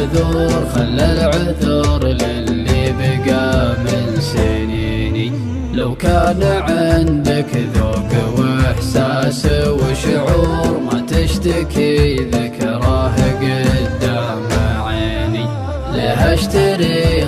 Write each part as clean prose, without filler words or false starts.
معذور، خلى العذر للي بقى من سنيني. لو كان عندك ذوق واحساس وشعور ما تشتكي ذكراه قدام عيني. ليه اشتري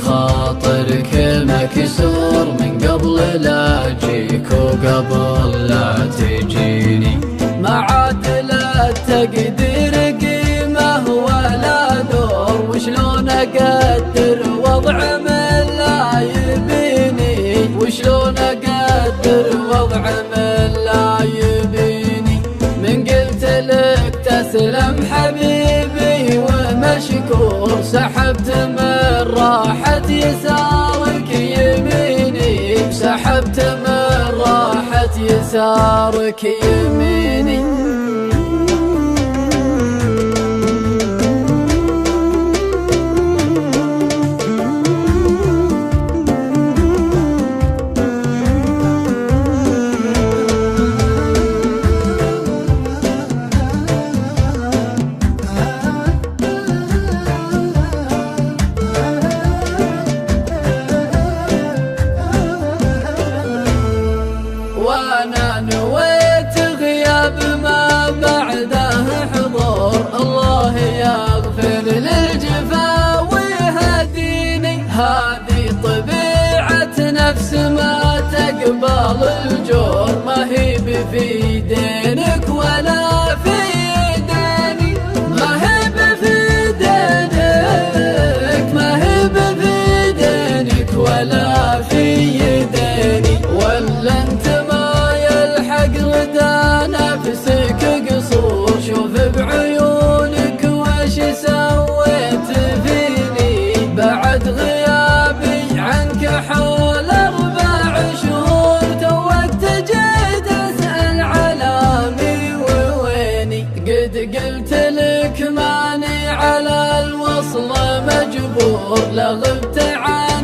خاطرك مكسور من قبل لا اجيك وقبل لا تجيني. ما عاد لا تقدير قيمه ولا دور، وشلون اقدر وضع من لا يبيني، وشلون اقدر وضع من لا يبيني. من قلت لك تسلم حبيبي ومشكور، سحبت من راحة يسارك يميني، سحبت من راحة يسارك يميني. وانا نويت غياب ما بعده حضور، الله يغفر للجفا ويهديني. هذه طبيعة نفس ما تقبل الجور، ما هي في دينك ولا في ديني، ما هي في دينك، ما هي في دينك ولا في ديني. ولا انت نفسك قصور، شوف بعيونك وش سويت فيني. بعد غيابي عنك حول 4 شهور، توك تجي تسأل علامي وويني. قد قلت لك ماني على الوصل مجبور، لا غبت عني